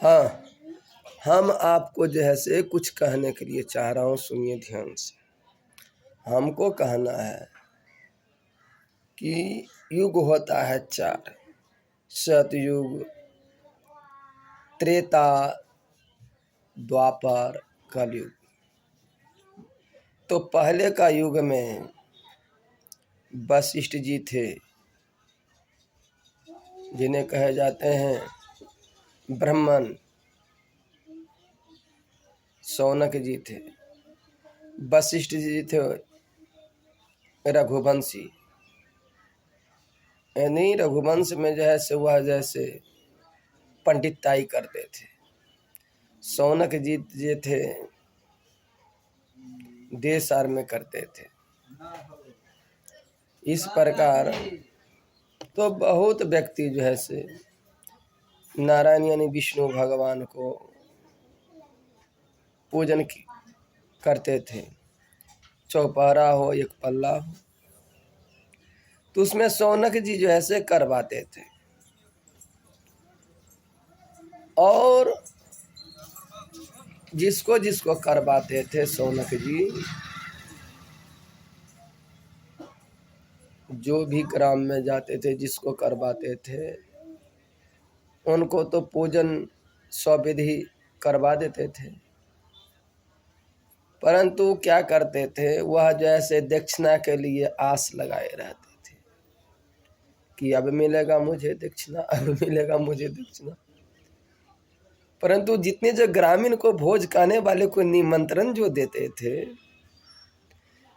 हाँ, हम आपको जो है से कुछ कहने के लिए चाह रहा हूँ, सुनिए ध्यान से। हमको कहना है कि युग होता है चार: सतयुग, त्रेता, द्वापर, कलयुग। तो पहले का युग में वशिष्ठ जी थे, जिन्हें कहे जाते हैं ब्राह्मण। शौनक जी थे, वशिष्ठ जी थे रघुवंशी। यानी रघुवंश में जो है से वह जैसे पंडिताई करते थे। शौनक जी जे थे देशार में करते थे। इस प्रकार तो बहुत व्यक्ति जो है से नारायण यानी विष्णु भगवान को पूजन करते थे, चौपहरा हो एक पल्ला हो। तो उसमें शौनक जी जो है से करवाते थे। और जिसको जिसको करवाते थे शौनक जी, जो भी ग्राम में जाते थे जिसको करवाते थे, उनको तो पूजन स्वविधि करवा देते थे। परंतु क्या करते थे, वह जैसे दक्षिणा के लिए आस लगाए रहते थे कि अब मिलेगा मुझे दक्षिणा, अब मिलेगा मुझे दक्षिणा। परंतु जितने जो ग्रामीण को भोज खाने वाले को निमंत्रण जो देते थे,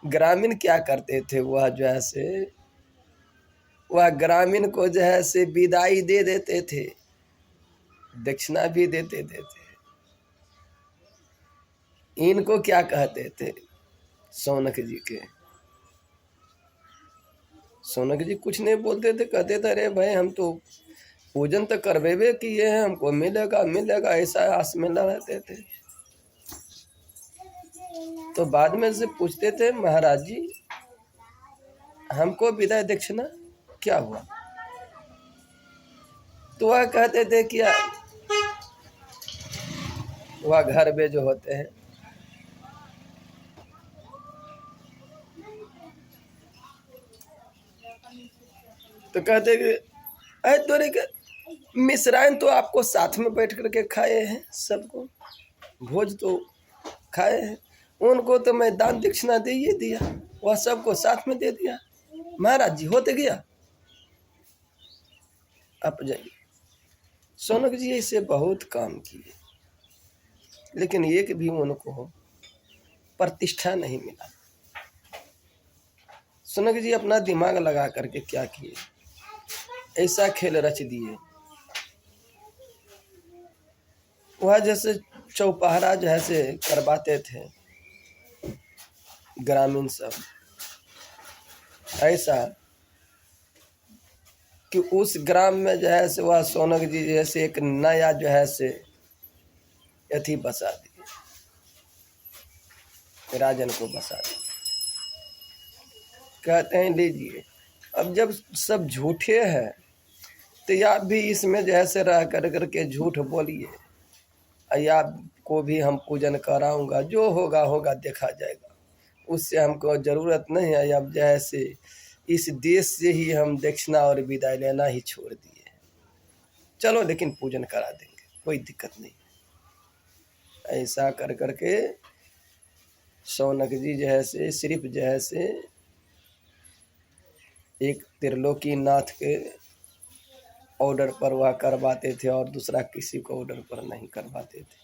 ग्रामीण क्या करते थे, वह ग्रामीण को जो है से विदाई दे देते थे, दक्षिणा भी देते थे। इनको क्या कहते थे, शौनक जी के। शौनक जी कुछ नहीं बोलते थे, कहते थे अरे भाई हम तो पूजन तो करवेबे किए हैं, हमको मिलेगा मिलेगा ऐसा आस में न रहते थे। तो बाद में से पूछते थे महाराज जी हमको विदाई दक्षिणा क्या हुआ? तो वह कहते थे कि वह घर में जो होते हैं तो कहते कि अरे तोरे के मिश्राइन तो आपको साथ में बैठ करके खाए हैं, सबको भोज तो खाए हैं, उनको तो मैं दान दक्षिणा दे ही दिया, वह सबको साथ में दे दिया। महाराज जी होते गया, आप जाइए। शौनक जी ऐसे बहुत काम किए, लेकिन एक भी उनको प्रतिष्ठा नहीं मिला। शौनक जी अपना दिमाग लगा करके क्या किए, ऐसा खेल रच दिए। वह जैसे चौपहरा जो है से करवाते थे ग्रामीण सब, ऐसा कि उस ग्राम में जो है से वह शौनक जी जैसे एक नया जो है से यथी बसा दिए, राजन को बसा दिए। कहते हैं लीजिए, अब जब सब झूठे हैं तो आप भी इसमें जो है से रह कर करके झूठ बोलिए, आपको भी हम पूजन कराऊंगा, जो होगा होगा देखा जाएगा, उससे हमको ज़रूरत नहीं है। अब जो है से इस देश से ही हम दक्षिणा और विदाई लेना ही छोड़ दिए, चलो लेकिन पूजन करा देंगे, कोई दिक्कत नहीं। ऐसा कर करके शौनक जी जो है से सिर्फ जो है से एक त्रिलोकी नाथ के ऑर्डर पर वह करवाते थे और दूसरा किसी को ऑर्डर पर नहीं करवाते थे।